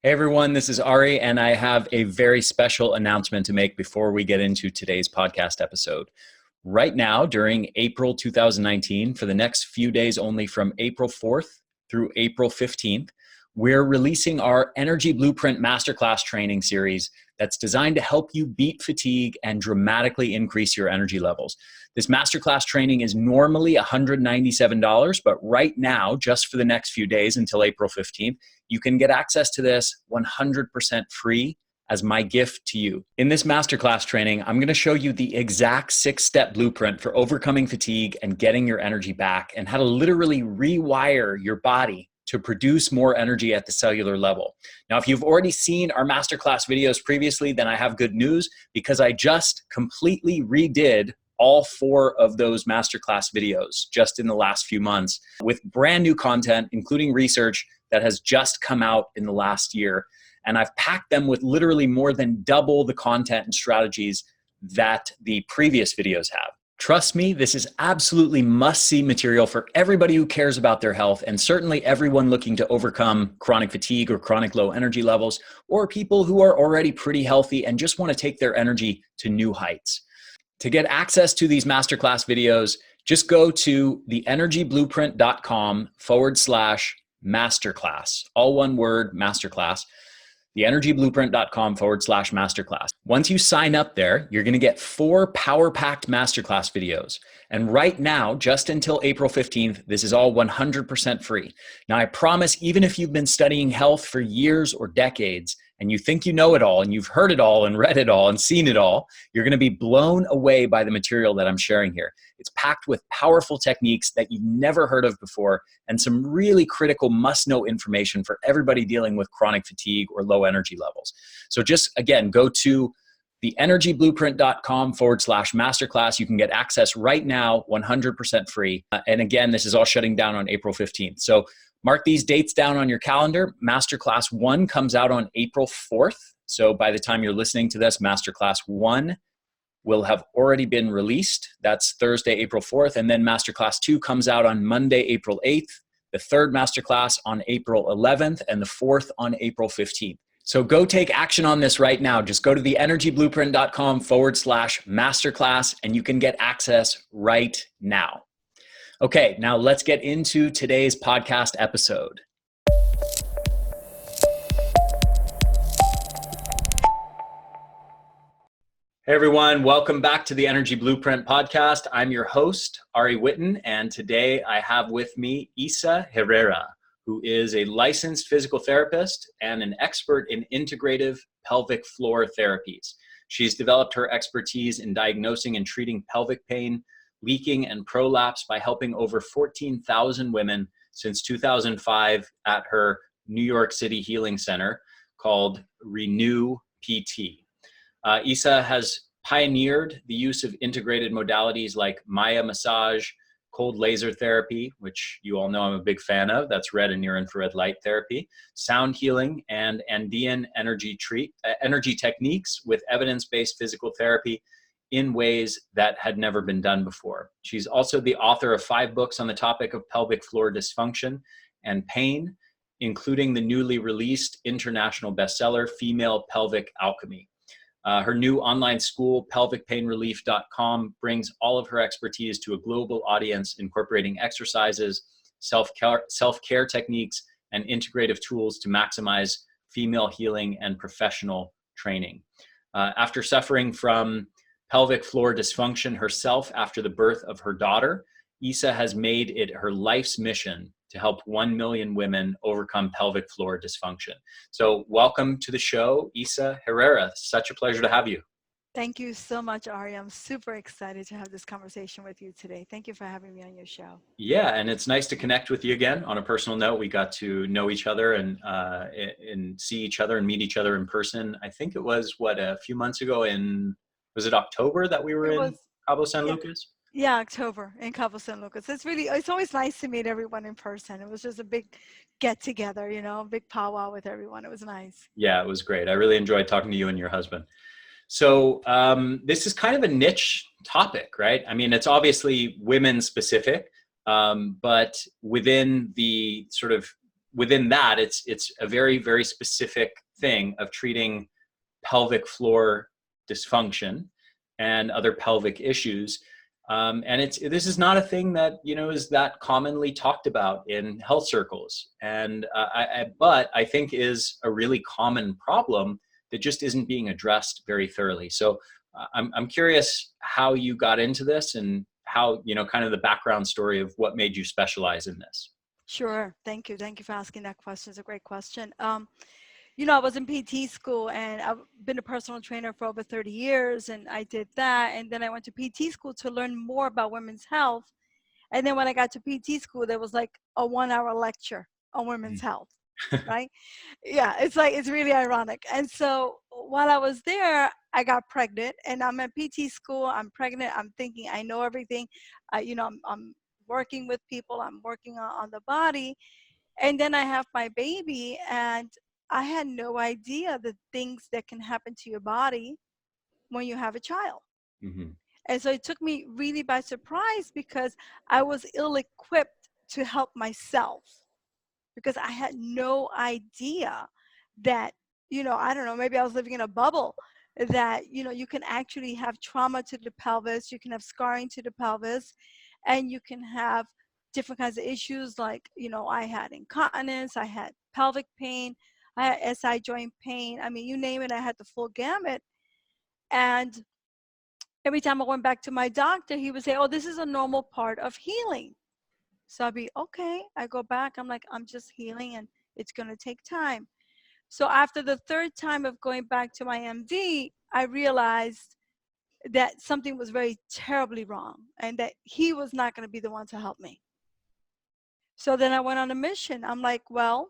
Hey everyone, this is Ari, and I have a very special announcement to make before we get into today's podcast episode. Right now, during April 2019, for the next few days only from April 4th through April 15th, we're releasing our Energy Blueprint Masterclass training series that's designed to help you beat fatigue and dramatically increase your energy levels. This masterclass training is normally $197, but right now, just for the next few days until April 15th, you can get access to this 100% free as my gift to you. In this masterclass training, I'm going to show you the exact 6-step blueprint for overcoming fatigue and getting your energy back, and how to literally rewire your body to produce more energy at the cellular level. Now, if you've already seen our masterclass videos previously, then I have good news, because I just completely redid all 4 of those masterclass videos just in the last few months with brand new content, including research that has just come out in the last year. And I've packed them with literally more than double the content and strategies that the previous videos have. Trust me, this is absolutely must-see material for everybody who cares about their health, and certainly everyone looking to overcome chronic fatigue or chronic low energy levels, or people who are already pretty healthy and just want to take their energy to new heights. To get access to these masterclass videos, just go to theenergyblueprint.com/masterclass. All one word, masterclass. theenergyblueprint.com/masterclass. Once you sign up there, you're going to get 4 power-packed masterclass videos. And right now, just until April 15th, this is all 100% free. Now, I promise, even if you've been studying health for years or decades, and you think you know it all, and you've heard it all, and read it all, and seen it all, you're going to be blown away by the material that I'm sharing here. It's packed with powerful techniques that you've never heard of before, and some really critical must-know information for everybody dealing with chronic fatigue or low energy levels. So just, again, go to theenergyblueprint.com/masterclass. You can get access right now, 100% free. And again, this is all shutting down on April 15th. So mark these dates down on your calendar. Masterclass 1 comes out on April 4th. So by the time you're listening to this, Masterclass 1 will have already been released. That's Thursday, April 4th. And then Masterclass 2 comes out on Monday, April 8th. The 3rd Masterclass on April 11th, and the 4th on April 15th. So go take action on this right now. Just go to theenergyblueprint.com/masterclass, and you can get access right now. Okay, now let's get into today's podcast episode. Hey everyone, welcome back to the Energy Blueprint podcast. I'm your host, Ari Whitten, and today I have with me Isa Herrera, who is a licensed physical therapist and an expert in integrative pelvic floor therapies. She's developed her expertise in diagnosing and treating pelvic pain, leaking, and prolapse by helping over 14,000 women since 2005 at her New York City healing center called Renew PT. Isa has pioneered the use of integrated modalities like Maya massage, cold laser therapy, which you all know I'm a big fan of. That's red and near infrared light therapy, sound healing, and Andean energy techniques with evidence-based physical therapy in ways that had never been done before. She's also the author of 5 books on the topic of pelvic floor dysfunction and pain, including the newly released international bestseller, Female Pelvic Alchemy. Her new online school, pelvicpainrelief.com, brings all of her expertise to a global audience, incorporating exercises, self-care techniques, and integrative tools to maximize female healing and professional training. After suffering from pelvic floor dysfunction herself after the birth of her daughter, Isa has made it her life's mission to help 1 million women overcome pelvic floor dysfunction. So welcome to the show, Isa Herrera. Such a pleasure to have you. Thank you so much, Ari. I'm super excited to have this conversation with you today. Thank you for having me on your show. Yeah, and it's nice to connect with you again. On a personal note, we got to know each other and see each other and meet each other in person. I think it was, a few months ago was it October that we were in Cabo San Lucas? Yeah, October in Cabo San Lucas. It's always nice to meet everyone in person. It was just a big get together, big powwow with everyone. It was nice. Yeah, it was great. I really enjoyed talking to you and your husband. So this is kind of a niche topic, right? I mean, it's obviously women specific, but within the sort of within that, it's a very, very specific thing of treating pelvic floor dysfunction and other pelvic issues. And this is not a thing that, you know, is that commonly talked about in health circles. And but I think is a really common problem that just isn't being addressed very thoroughly. So I'm curious how you got into this and how, you know, kind of the background story of what made you specialize in this. Sure. Thank you. Thank you for asking that question. It's a great question. You know, I was in PT school and I've been a personal trainer for over 30 years, and I did that. And then I went to PT school to learn more about women's health. And then when I got to PT school, there was like a 1 hour lecture on women's health, right? Yeah, it's like, it's really ironic. And so while I was there, I got pregnant, and I'm at PT school. I'm pregnant. I'm thinking I know everything. You know, I'm working with people. I'm working on the body. And then I have my baby, and I had no idea the things that can happen to your body when you have a child. Mm-hmm. And so it took me really by surprise because I was ill equipped to help myself, because I had no idea that, you know, I don't know, maybe I was living in a bubble, that, you know, you can actually have trauma to the pelvis, you can have scarring to the pelvis, and you can have different kinds of issues like, you know, I had incontinence, I had pelvic pain, I had SI joint pain. I mean, you name it, I had the full gamut. And every time I went back to my doctor, he would say, oh, this is a normal part of healing. So I'd be, okay, I go back, I'm like, I'm just healing and it's going to take time. So after the third time of going back to my MD, I realized that something was very terribly wrong and that he was not going to be the one to help me. So then I went on a mission. I'm like, well,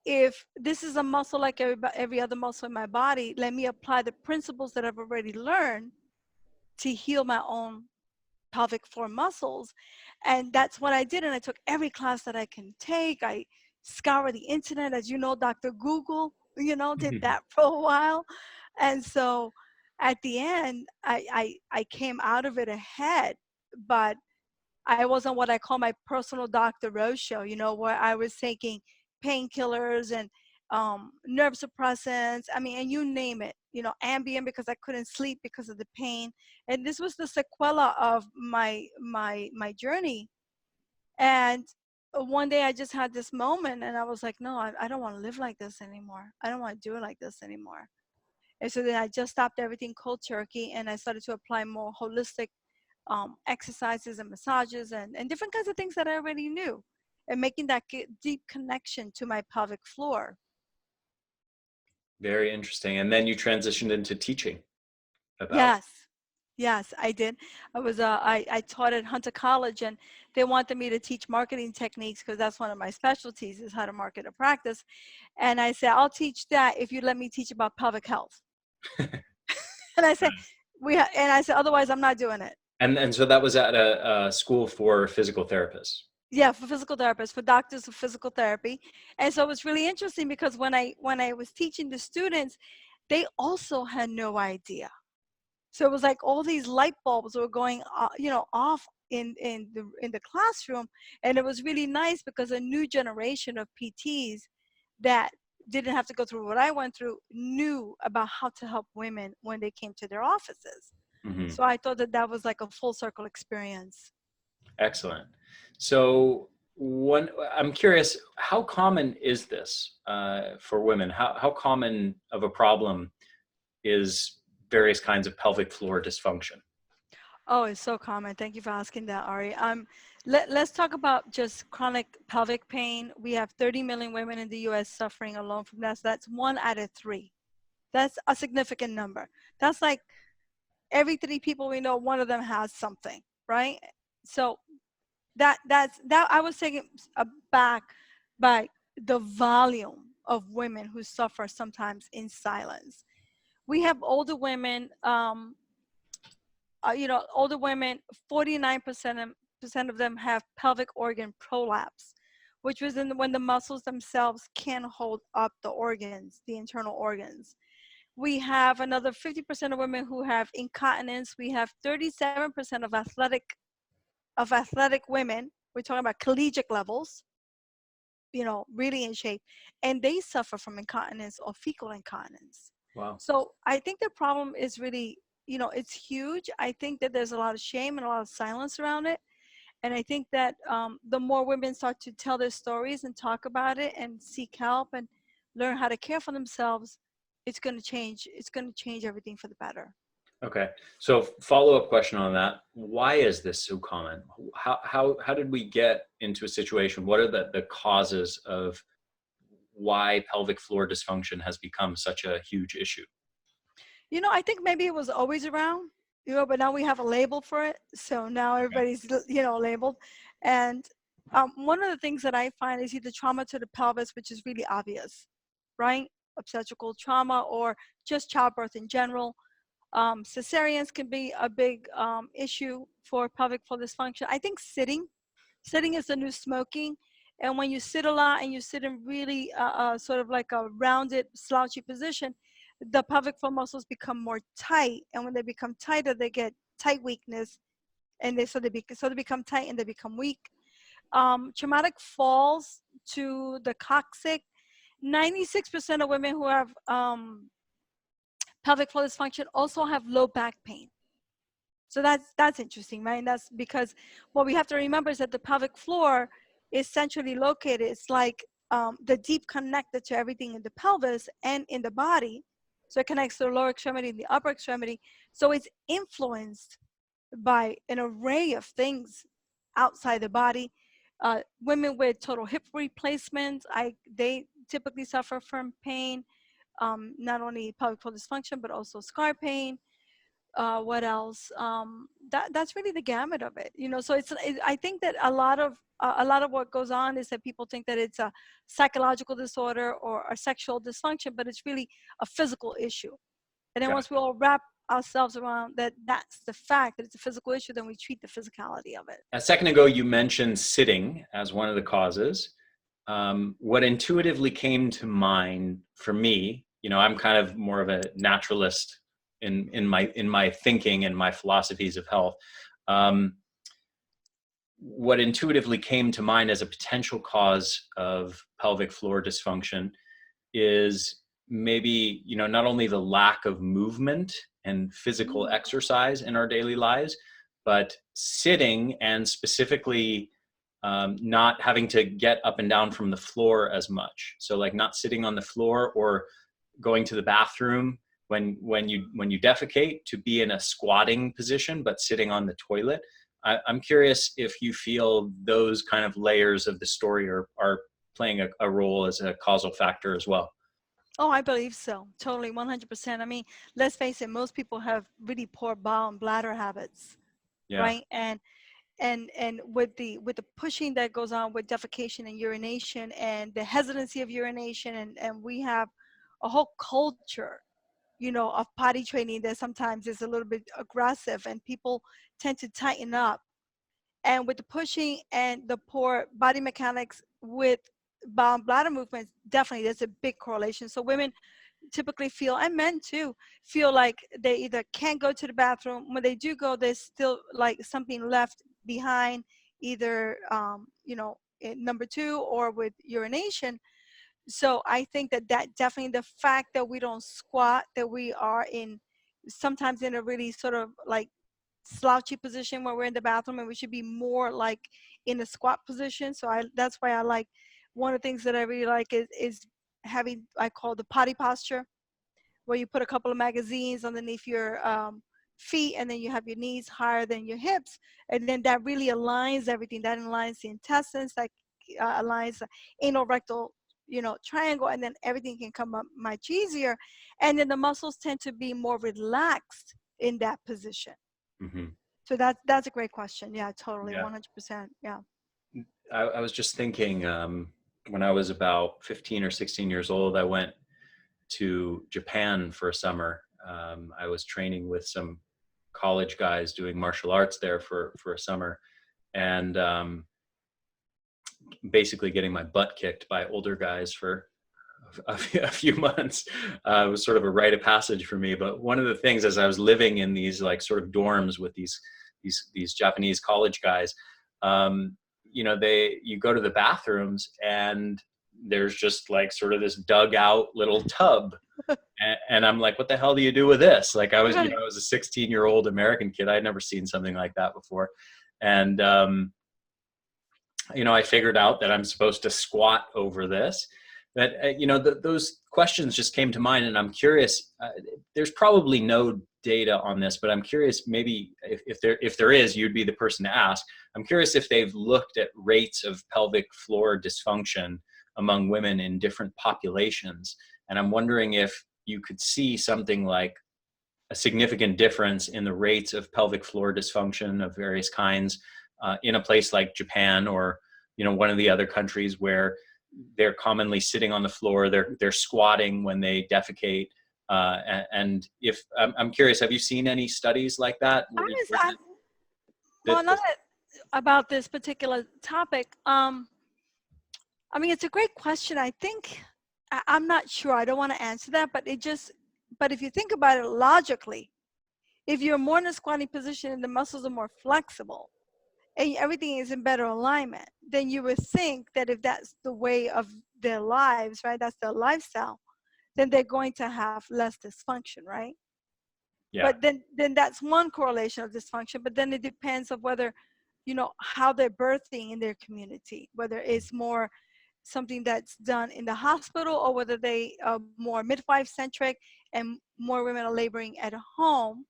if this is a muscle like every other muscle in my body, let me apply the principles that I've already learned to heal my own pelvic floor muscles. And that's what I did. And I took every class that I can take. I scoured the internet, as you know, Dr. Google, you know, did that for a while. And so at the end, I came out of it ahead, but I was on what I call my personal Dr. Roadshow, you know, where I was taking painkillers and nerve suppressants. I mean, and you name it, you know, Ambien because I couldn't sleep because of the pain. And this was the sequela of my journey. And one day I just had this moment and I was like, no, I don't want to live like this anymore. I don't want to do it like this anymore. And so then I just stopped everything cold turkey and I started to apply more holistic exercises and massages and different kinds of things that I already knew, and making that deep connection to my pelvic floor. Very interesting. And then you transitioned into teaching about. Yes, yes, I did. I taught at Hunter College, and they wanted me to teach marketing techniques because that's one of my specialties is how to market a practice. And I said, I'll teach that if you let me teach about pelvic health. And I said, and I said, otherwise I'm not doing it. And so that was at a school for physical therapists. Yeah, for physical therapists, for doctors of physical therapy. And so it was really interesting because when I was teaching the students, they also had no idea. So it was like all these light bulbs were going, you know, off in the classroom, and it was really nice because a new generation of PTs that didn't have to go through what I went through knew about how to help women when they came to their offices. Mm-hmm. So I thought that that was like a full circle experience. Excellent. So I'm curious, how common is this for women? How common of a problem is various kinds of pelvic floor dysfunction? Oh, it's so common. Thank you for asking that, Ari. Let's talk about just chronic pelvic pain. We have 30 million women in the U.S. suffering alone from that. So that's 1 out of 3. That's a significant number. That's like every 3 people we know, one of them has something, right? So that's that. I was taken aback by the volume of women who suffer sometimes in silence. We have older women. You know, older women, 49% of them have pelvic organ prolapse, which was when the muscles themselves can't hold up the organs, the internal organs. We have another 50% of women who have incontinence. We have 37% of athletic women. We're talking about collegiate levels really in shape, and they suffer from incontinence or fecal incontinence. Wow. So I think the problem is really, it's huge. I think that there's a lot of shame and a lot of silence around it. And I think that the more women start to tell their stories and talk about it and seek help and learn how to care for themselves, it's going to change. It's going to change everything for the better. Okay. So follow-up question on that. Why is this so common? How did we get into a situation? What are the causes of why pelvic floor dysfunction has become such a huge issue? I think maybe it was always around, but now we have a label for it. So now Okay. everybody's, labeled. And one of the things that I find is either trauma to the pelvis, which is really obvious, right? Obstetrical trauma or just childbirth in general. Cesareans can be a big issue for pelvic floor dysfunction. I think sitting is the new smoking. And when you sit a lot and you sit in really sort of like a rounded, slouchy position, the pelvic floor muscles become more tight. And when they become tighter, they get tight weakness. And they become tight and they become weak. Traumatic falls to the coccyx. 96% of women who have pelvic floor dysfunction also have low back pain. So that's interesting, right? And that's because what we have to remember is that the pelvic floor is centrally located. It's like the deep connected to everything in the pelvis and in the body. So it connects to the lower extremity and the upper extremity. So it's influenced by an array of things outside the body. Women with total hip replacements, they typically suffer from pain, not only pelvic floor dysfunction, but also scar pain. What else? That's really the gamut of it. So I think that a lot of what goes on is that people think that it's a psychological disorder or a sexual dysfunction, but it's really a physical issue. And then once we all wrap ourselves around that's the fact that it's a physical issue, then we treat the physicality of it. A second ago, you mentioned sitting as one of the causes. What intuitively came to mind for me, I'm kind of more of a naturalist in my thinking and my philosophies of health. What intuitively came to mind as a potential cause of pelvic floor dysfunction is maybe, not only the lack of movement and physical exercise in our daily lives, but sitting, and specifically not having to get up and down from the floor as much. So like not sitting on the floor or going to the bathroom when you defecate, to be in a squatting position, but sitting on the toilet. I'm curious if you feel those kind of layers of the story are playing a role as a causal factor as well. Oh, I believe so. Totally, 100%. I mean, let's face it, most people have really poor bowel and bladder habits, Yeah. right? And with the pushing that goes on with defecation and urination and the hesitancy of urination, and we have a whole culture, of potty training that sometimes is a little bit aggressive, and people tend to tighten up. And with the pushing and the poor body mechanics with bowel and bladder movements, definitely there's a big correlation. So women typically feel, and men too, feel like they either can't go to the bathroom. When they do go, there's still like something left behind, either in number two or with urination. So I think that definitely, the fact that we don't squat, that we are sometimes in a really sort of like slouchy position when we're in the bathroom, and we should be more like in a squat position. So that's why I like, one of the things that I really like is having, I call the potty posture, where you put a couple of magazines underneath your feet, and then you have your knees higher than your hips, and then that really aligns everything. That aligns the intestines, that aligns the anal rectal triangle, and then everything can come up much easier. And then the muscles tend to be more relaxed in that position. Mm-hmm. So that's a great question. Yeah, totally, Yeah. 100%. Yeah. I was just thinking, when I was about 15 or 16 years old, I went to Japan for a summer. I was training with some college guys doing martial arts there for a summer, and basically getting my butt kicked by older guys for a few months. It was sort of a rite of passage for me. But one of the things, as I was living in these like sort of dorms with these Japanese college guys, you go to the bathrooms and there's just like sort of this dug out little tub. And I'm like, what the hell do you do with this? Like I was, Right. I was a 16-year-old American kid. I'd never seen something like that before. And, I figured out that I'm supposed to squat over this. That those questions just came to mind, and I'm curious. There's probably no data on this, but I'm curious. Maybe if there is, you'd be the person to ask. I'm curious if they've looked at rates of pelvic floor dysfunction among women in different populations, and I'm wondering if you could see something like a significant difference in the rates of pelvic floor dysfunction of various kinds in a place like Japan or one of the other countries where they're commonly sitting on the floor, they're squatting when they defecate. And if I'm curious, have you seen any studies like that? I was, I, well, not about this particular topic. I mean, it's a great question. I think I'm not sure. I don't want to answer that, but if you think about it logically, if you're more in a squatting position and the muscles are more flexible and everything is in better alignment, then you would think that if that's the way of their lives, right, that's their lifestyle, then they're going to have less dysfunction, right? Yeah. But then that's one correlation of dysfunction. But then it depends of whether, how they're birthing in their community, whether it's more something that's done in the hospital or whether they are more midwife centric and more women are laboring at home.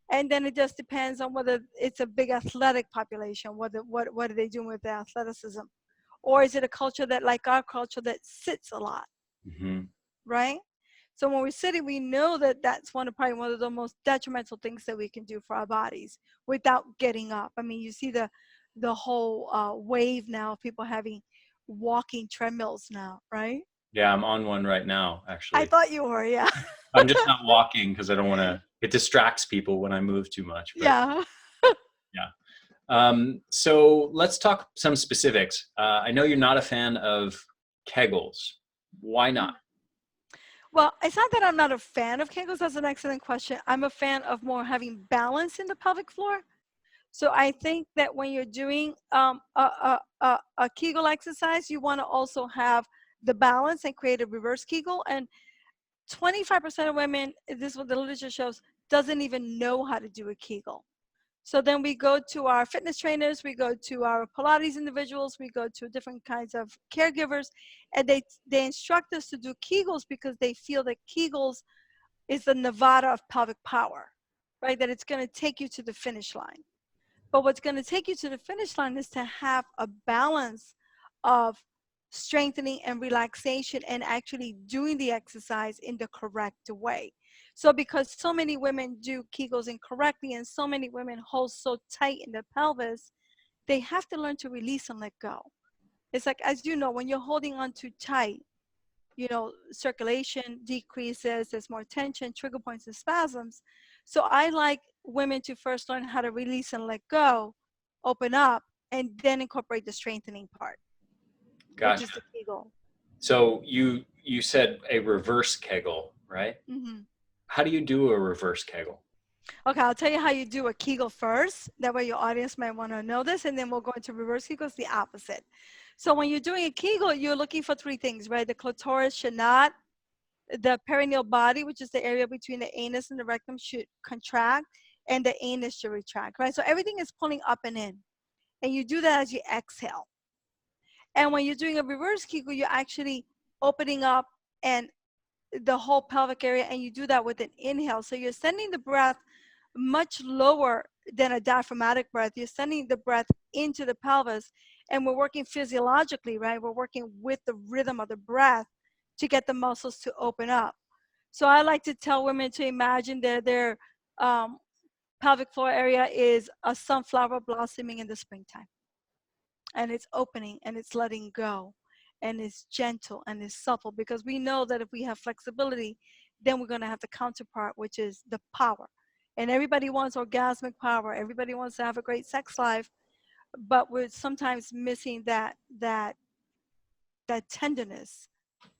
And then it just depends on whether it's a big athletic population, what are they doing with their athleticism? Or is it a culture that, like our culture, that sits a lot, Mm-hmm. right? So when we're sitting, we know that that's probably one of the most detrimental things that we can do for our bodies without getting up. I mean, you see the whole wave now of people having walking treadmills now, right? Yeah, I'm on one right now, I actually. thought you were, yeah. I'm just not walking because I don't want to, it distracts people when I move too much, but Yeah. yeah. So let's talk some specifics. I know you're not a fan of Kegels. Why not? Well, it's not that I'm not a fan of Kegels. That's an excellent question. I'm a fan of more having balance in the pelvic floor. So I think that when you're doing a Kegel exercise, you want to also have the balance and create a reverse Kegel. And 25% of women, this is what the literature shows, doesn't even know how to do a Kegel. So then we go to our fitness trainers, we go to our Pilates individuals, we go to different kinds of caregivers, and they instruct us to do Kegels because they feel that Kegels is the Nevada of pelvic power, right? That it's going to take you to the finish line. But what's going to take you to the finish line is to have a balance of strengthening and relaxation and actually doing the exercise in the correct way. So because so many women do Kegels incorrectly and so many women hold so tight in the pelvis, they have to learn to release and let go. It's like, as you know, when you're holding on too tight, circulation decreases, there's more tension, trigger points and spasms. So I like women to first learn how to release and let go, open up, and then incorporate the strengthening part, which Gotcha. is the Kegel. So you said a reverse Kegel, right? Mm-hmm. How do you do a reverse Kegel? Okay, I'll tell you how you do a Kegel first. That way your audience might want to know this, and then we'll go into reverse Kegels, the opposite. So when you're doing a Kegel, you're looking for three things, right? The clitoris should not, the perineal body, which is the area between the anus and the rectum, should contract, and the anus should retract, right? So everything is pulling up and in. And you do that as you exhale. And when you're doing a reverse Kegel, you're actually opening up and the whole pelvic area, and you do that with an inhale. So you're sending the breath much lower than a diaphragmatic breath. You're sending the breath into the pelvis, and we're working physiologically, right? We're working with the rhythm of the breath to get the muscles to open up. So I like to tell women to imagine that their pelvic floor area is a sunflower blossoming in the springtime, and it's opening and it's letting go, and it's gentle and it's supple, because we know that if we have flexibility, then we're going to have the counterpart, which is the power. And everybody wants orgasmic power. Everybody wants to have a great sex life, but we're sometimes missing that tenderness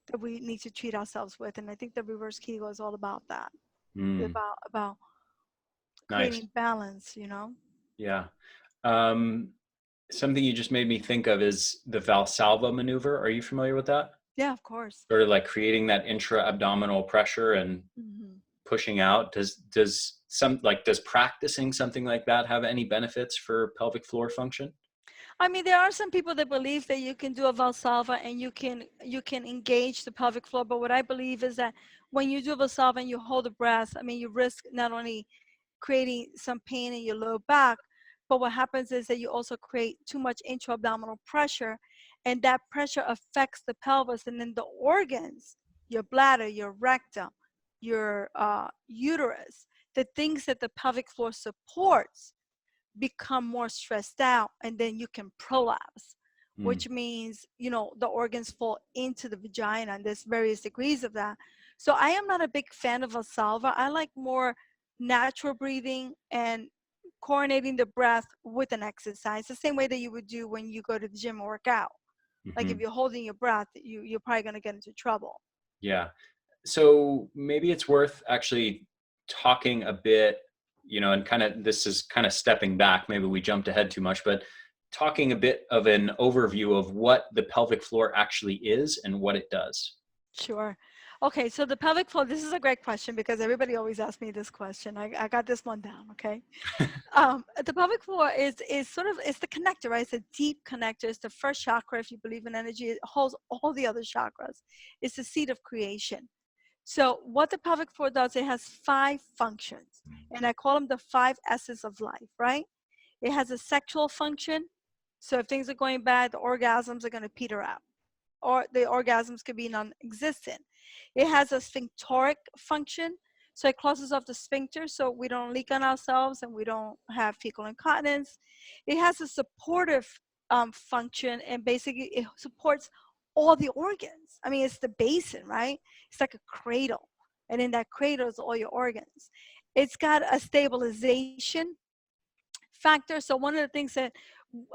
that we need to treat ourselves with. And I think the reverse Kegel is all about that. Mm, About nice. creating balance. Yeah. Um, Something you just made me think of is the Valsalva maneuver. Are you familiar with that? Yeah, of course. Sort of like creating that intra-abdominal pressure and Hmm. pushing out. Does practicing something like that have any benefits for pelvic floor function? I mean, there are some people that believe that you can do a Valsalva and you can engage the pelvic floor. But what I believe is that when you do a Valsalva and you hold the breath, I mean, you risk not only creating some pain in your low back, but what happens is that you also create too much intra-abdominal pressure, and that pressure affects the pelvis, and then the organs, your bladder, your rectum, your uterus, the things that the pelvic floor supports become more stressed out, and then you can prolapse, Mm. which means the organs fall into the vagina, and there's various degrees of that. So I am not a big fan of a salva. I like more natural breathing and coordinating the breath with an exercise, the same way that you would do when you go to the gym or work out. Like if Hmm. you're holding your breath, you're probably going to get into trouble. Yeah. So maybe it's worth actually talking a bit, and kind of this is kind of stepping back. Maybe we jumped ahead too much, but talking a bit of an overview of what the pelvic floor actually is and what it does. Sure. Okay, so the pelvic floor, this is a great question because everybody always asks me this question. I got this one down, okay? The pelvic floor is sort of, it's the connector, right? It's a deep connector. It's the first chakra. If you believe in energy, it holds all the other chakras. It's the seat of creation. So what the pelvic floor does, it has 5 functions, and I call them the 5 S's of life, right? It has a sexual function. So if things are going bad, the orgasms are going to peter out, or the orgasms could be non-existent. It has a sphincteric function, so it closes off the sphincter so we don't leak on ourselves and we don't have fecal incontinence. It has a supportive function, and basically it supports all the organs. I mean, it's the basin, right? It's like a cradle, and in that cradle is all your organs. It's got a stabilization factor. So one of the things that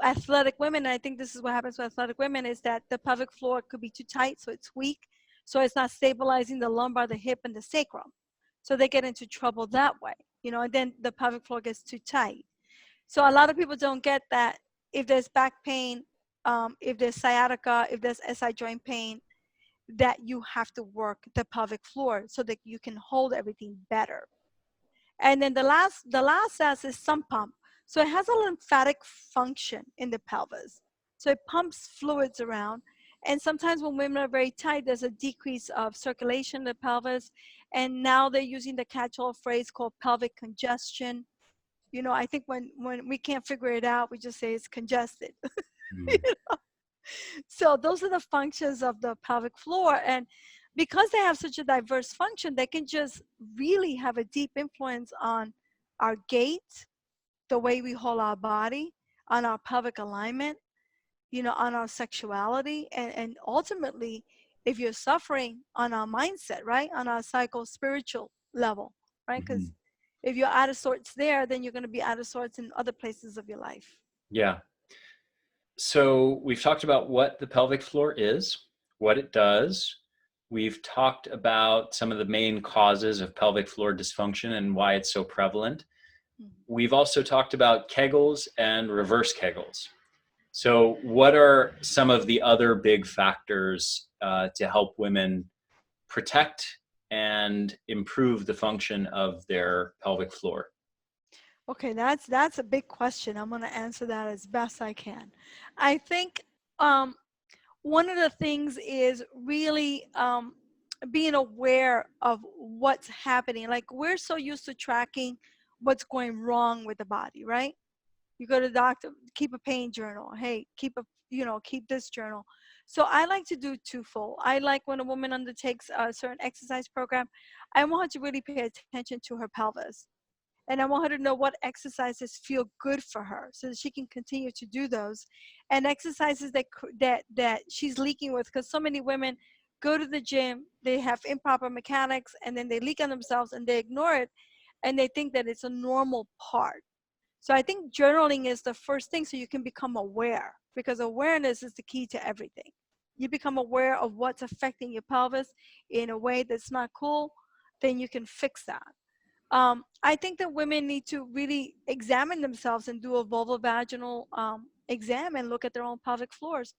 athletic women, and I think this is what happens with athletic women, is that the pelvic floor could be too tight, so it's weak. So it's not stabilizing the lumbar, the hip, and the sacrum. So they get into trouble that way, and then the pelvic floor gets too tight. So a lot of people don't get that if there's back pain, if there's sciatica, if there's SI joint pain, that you have to work the pelvic floor so that you can hold everything better. And then the last S is sump pump. So it has a lymphatic function in the pelvis. So it pumps fluids around. And sometimes when women are very tight, there's a decrease of circulation in the pelvis. And now they're using the catch-all phrase called pelvic congestion. I think when we can't figure it out, we just say it's congested. Mm. So those are the functions of the pelvic floor. And because they have such a diverse function, they can just really have a deep influence on our gait, the way we hold our body, on our pelvic alignment, on our sexuality, and ultimately, if you're suffering, on our mindset, right? On our psycho-spiritual level, right? Mhm. Because if you're out of sorts there, then you're going to be out of sorts in other places of your life. Yeah. So we've talked about what the pelvic floor is, what it does. We've talked about some of the main causes of pelvic floor dysfunction and why it's so prevalent. Mhm. We've also talked about Kegels and reverse Kegels. So, what are some of the other big factors to help women protect and improve the function of their pelvic floor? Okay, that's a big question. I'm going to answer that as best I can. I think um, one of the things is really being aware of what's happening. Like we're so used to tracking what's going wrong with the body, right? You go to the doctor, keep a pain journal. Hey, keep this journal. So I like to do twofold. I like when a woman undertakes a certain exercise program, I want her to really pay attention to her pelvis, and I want her to know what exercises feel good for her so that she can continue to do those, and exercises that she's leaking with, because so many women go to the gym, they have improper mechanics, and then they leak on themselves and they ignore it, and they think that it's a normal part. So I think journaling is the first thing, so you can become aware, because awareness is the key to everything. You become aware of what's affecting your pelvis in a way that's not cool, then you can fix that. I think that women need to really examine themselves and do a vulvovaginal examine, look at their own pelvic floors.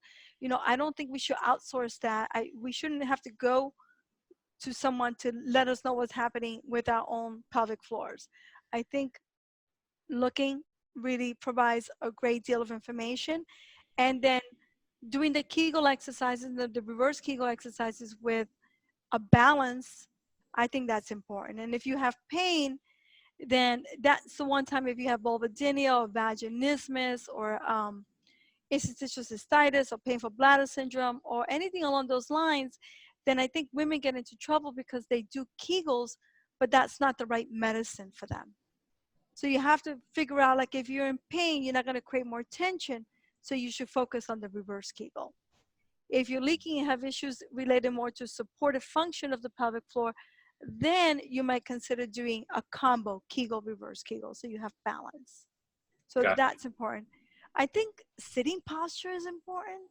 I don't think we should outsource that. We shouldn't have to go to someone to let us know what's happening with our own pelvic floors. I think looking really provides a great deal of information. And then doing the Kegel exercises, the reverse Kegel exercises with a balance, I think that's important. And if you have pain, then that's the one time. If you have vulvodynia or vaginismus or interstitial cystitis or painful bladder syndrome or anything along those lines, then I think women get into trouble because they do Kegels, but that's not the right medicine for them. So you have to figure out, like, if you're in pain, you're not going to create more tension, so you should focus on the reverse Kegel. If you're leaking and have issues related more to supportive function of the pelvic floor, then you might consider doing a combo Kegel, reverse Kegel, so you have balance. So Gotcha. that's important. I think sitting posture is important.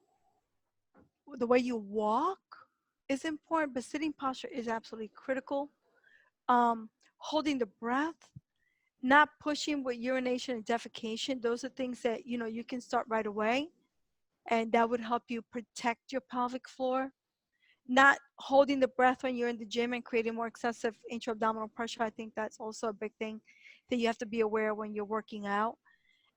The way you walk is important, but sitting posture is absolutely critical. Holding the breath, not pushing with urination and defecation. Those are things that you can start right away, and that would help you protect your pelvic floor. Not holding the breath when you're in the gym and creating more excessive intra-abdominal pressure. I think that's also a big thing that you have to be aware when you're working out.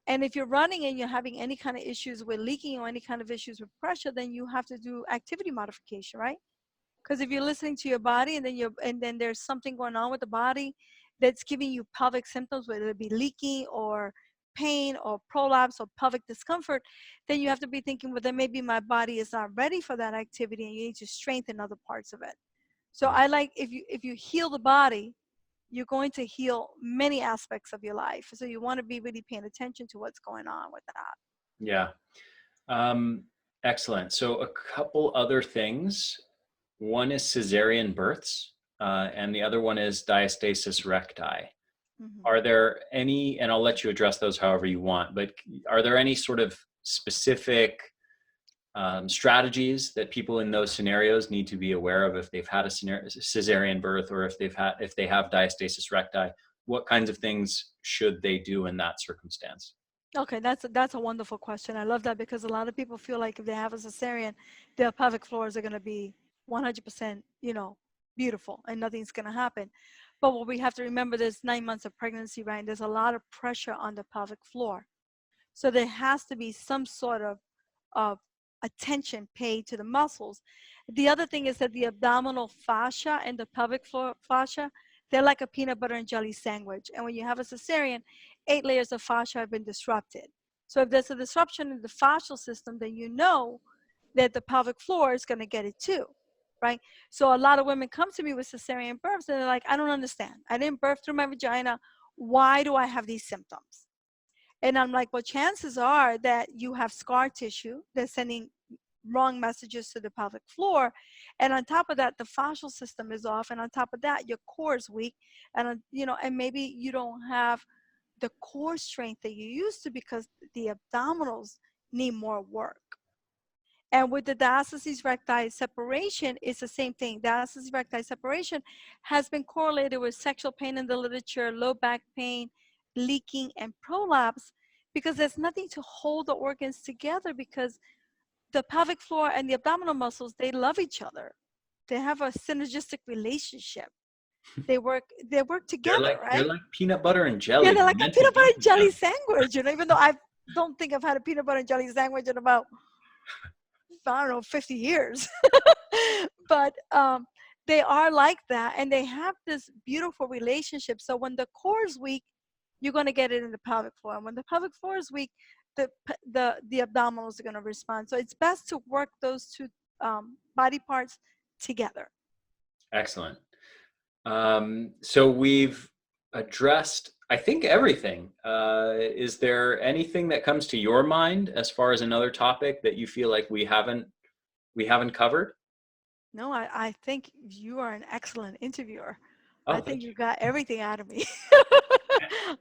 And if you're running and you're having any kind of issues with leaking or any kind of issues with pressure, then you have to do activity modification, right? Because if you're listening to your body and then there's something going on with the body that's giving you pelvic symptoms, whether it be leaking or pain or prolapse or pelvic discomfort, then you have to be thinking, well, then maybe my body is not ready for that activity and you need to strengthen other parts of it. So I like, if you heal the body, you're going to heal many aspects of your life. So you want to be really paying attention to what's going on with that. Yeah. Excellent. So a couple other things. One is cesarean births, and the other one is diastasis recti. Mm-hmm. Are there any, and I'll let you address those however you want, but are there any sort of specific strategies that people in those scenarios need to be aware of if they've had a cesarean birth, or if they have diastasis recti? What kinds of things should they do in that circumstance? Okay, that's a wonderful question. I love that, because a lot of people feel like if they have a cesarean, their pelvic floors are going to be 100%, beautiful and nothing's going to happen. But what we have to remember, there's 9 months of pregnancy, right? And there's a lot of pressure on the pelvic floor. So there has to be some sort of attention paid to the muscles. The other thing is that the abdominal fascia and the pelvic floor fascia, they're like a peanut butter and jelly sandwich. And when you have a cesarean, 8 layers of fascia have been disrupted. So if there's a disruption in the fascial system, then you know that the pelvic floor is going to get it too, right? So a lot of women come to me with cesarean births and they're like, I don't understand. I didn't birth through my vagina. Why do I have these symptoms? And I'm like, well, chances are that you have scar tissue that's sending wrong messages to the pelvic floor. And on top of that, the fascial system is off. And on top of that, your core is weak. And, and maybe you don't have the core strength that you used to, because the abdominals need more work. And with the diastasis recti separation, it's the same thing. Diastasis recti separation has been correlated with sexual pain in the literature, low back pain, leaking, and prolapse, because there's nothing to hold the organs together, because the pelvic floor and the abdominal muscles, they love each other. They have a synergistic relationship. They work together, They're right? like peanut butter and Yeah, jelly. they're They're like a meant to peanut butter be and jelly together. sandwich, even though I don't think I've had a peanut butter and jelly sandwich in about, I don't know, 50 years. But they are like that, and they have this beautiful relationship. So when the core is weak, you're going to get it in the pelvic floor. And when the pelvic floor is weak, the abdominals are going to respond. So it's best to work those two body parts together. Excellent. So we've addressed, I think, everything. Is there anything that comes to your mind as far as another topic that you feel like we haven't covered? No, I think you are an excellent interviewer. I Oh, think thank you you. got everything out of me.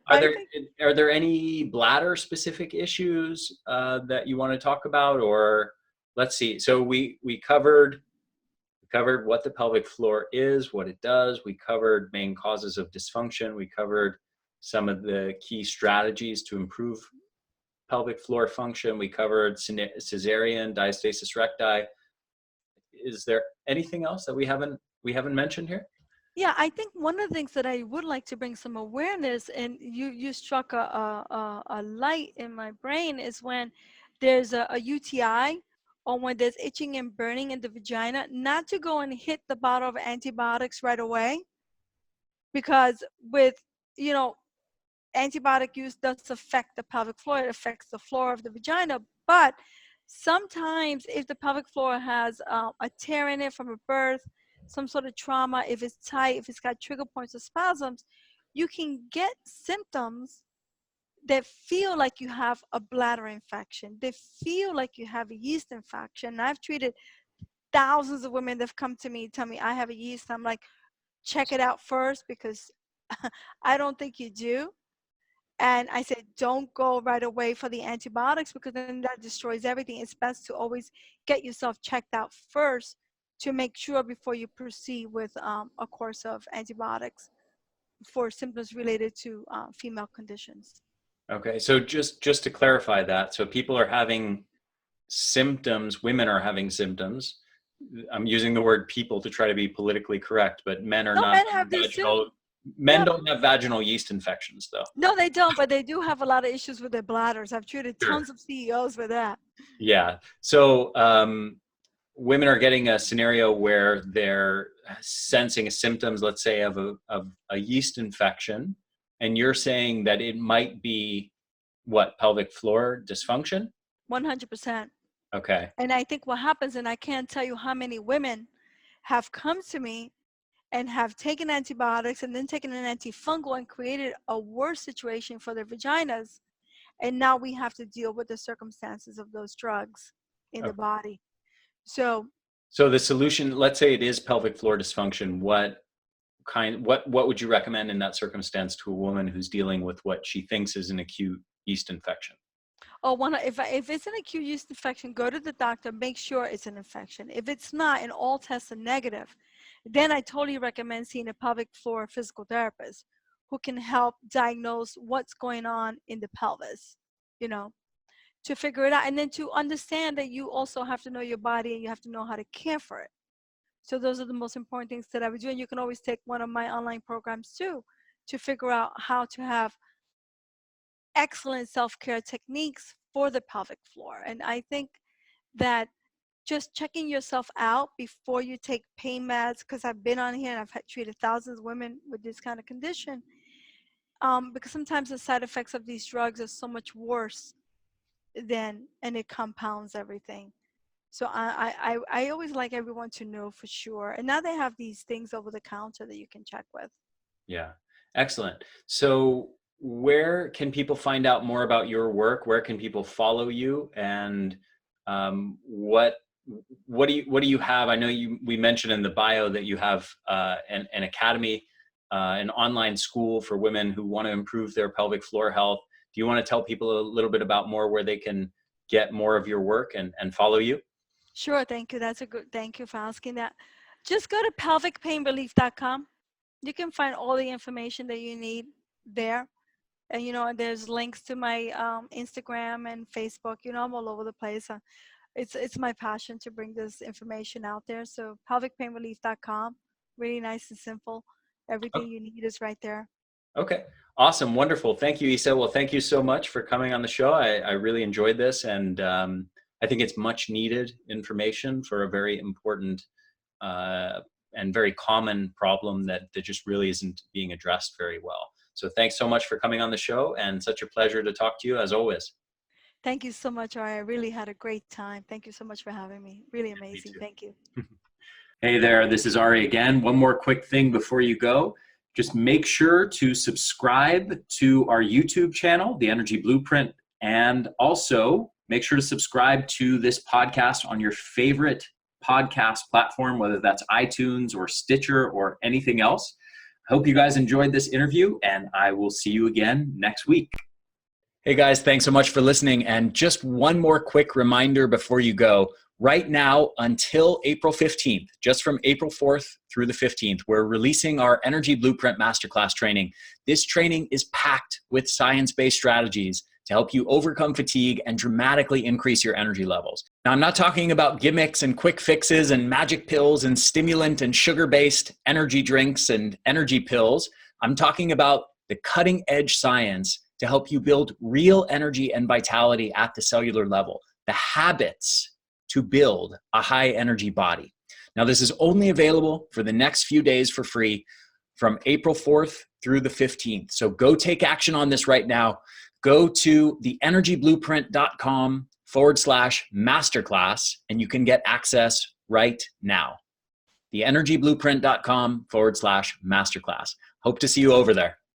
Are I there think are there any bladder specific issues that you want to talk about? Or let's see. So we covered what the pelvic floor is, what it does. We covered main causes of dysfunction. We covered some of the key strategies to improve pelvic floor function. We covered cesarean, diastasis recti. Is there anything else that we haven't mentioned here? Yeah, I think one of the things that I would like to bring some awareness, and you struck a light in my brain, is when there's a UTI or when there's itching and burning in the vagina, not to go and hit the bottle of antibiotics right away, because with, you know, antibiotic use does affect the pelvic floor, it affects the floor of the vagina, but sometimes if the pelvic floor has a tear in it from a birth, some sort of trauma, if it's tight, if it's got trigger points or spasms, you can get symptoms that feel like you have a bladder infection. They feel like you have a yeast infection. And I've treated thousands of women that have come to me, tell me I have a yeast. I'm like, check it out first, because I don't think you do. And I said, don't go right away for the antibiotics, because then that destroys everything. It's best to always get yourself checked out first to make sure before you proceed with a course of antibiotics for symptoms related to female conditions. Okay, so just to clarify that, so people are having symptoms, women are having symptoms. I'm using the word people to try to be politically correct, but men are No, not men have this vaginal. too. Men Yeah. don't have vaginal yeast infections, though. No, they don't, but they do have a lot of issues with their bladders. I've treated Sure. tons of CEOs with that. Yeah. So women are getting a scenario where they're sensing symptoms, let's say, of a yeast infection, and you're saying that it might be what, pelvic floor dysfunction? 100%. Okay. And I think what happens, and I can't tell you how many women have come to me and have taken antibiotics and then taken an antifungal and created a worse situation for their vaginas. And now we have to deal with the circumstances of those drugs in the Okay. body. So The solution, let's say it is pelvic floor dysfunction, what would you recommend in that circumstance to a woman who's dealing with what she thinks is an acute yeast infection? if it's an acute yeast infection, go to the doctor, make sure it's an infection. If it's not and all tests are negative, then I totally recommend seeing a pelvic floor physical therapist who can help diagnose what's going on in the pelvis, you know, to figure it out. And then to understand that you also have to know your body and you have to know how to care for it. So those are the most important things that I would do. And you can always take one of my online programs too, to figure out how to have excellent self-care techniques for the pelvic floor. And I think that just checking yourself out before you take pain meds, because I've been on here and I've treated thousands of women with this kind of condition, because sometimes the side effects of these drugs are so much worse and it compounds everything. So I always like everyone to know for sure. And now they have these things over the counter that you can check with. Yeah, excellent. So where can people find out more about your work? Where can people follow you? And what do you have? I know we mentioned in the bio that you have an academy, an online school for women who want to improve their pelvic floor health. Do you want to tell people a little bit about more where they can get more of your work and follow you? Sure, thank you. Thank you for asking that. Just go to pelvicpainrelief.com. You can find all the information that you need there. And, there's links to my Instagram and Facebook. I'm all over the place. It's my passion to bring this information out there. So pelvicpainrelief.com, really nice and simple. Everything you need is right there. Okay. Awesome. Wonderful. Thank you, Isa. Well, thank you so much for coming on the show. I really enjoyed this, and I think it's much needed information for a very important and very common problem that just really isn't being addressed very well. So thanks so much for coming on the show, and such a pleasure to talk to you as always. Thank you so much, Ari. I really had a great time. Thank you so much for having me. Really amazing. Thank you. Hey there, this is Ari again. One more quick thing before you go. Just make sure to subscribe to our YouTube channel, The Energy Blueprint, and also make sure to subscribe to this podcast on your favorite podcast platform, whether that's iTunes or Stitcher or anything else. I hope you guys enjoyed this interview, and I will see you again next week. Hey guys, thanks so much for listening. And just one more quick reminder before you go. Right now, until April 15th, just from April 4th through the 15th, we're releasing our Energy Blueprint Masterclass training. This training is packed with science-based strategies to help you overcome fatigue and dramatically increase your energy levels. Now, I'm not talking about gimmicks and quick fixes and magic pills and stimulant and sugar-based energy drinks and energy pills. I'm talking about the cutting-edge science to help you build real energy and vitality at the cellular level, the habits to build a high-energy body. Now, this is only available for the next few days for free from April 4th through the 15th. So go take action on this right now. Go to theenergyblueprint.com/masterclass and you can get access right now. theenergyblueprint.com/masterclass. Hope to see you over there.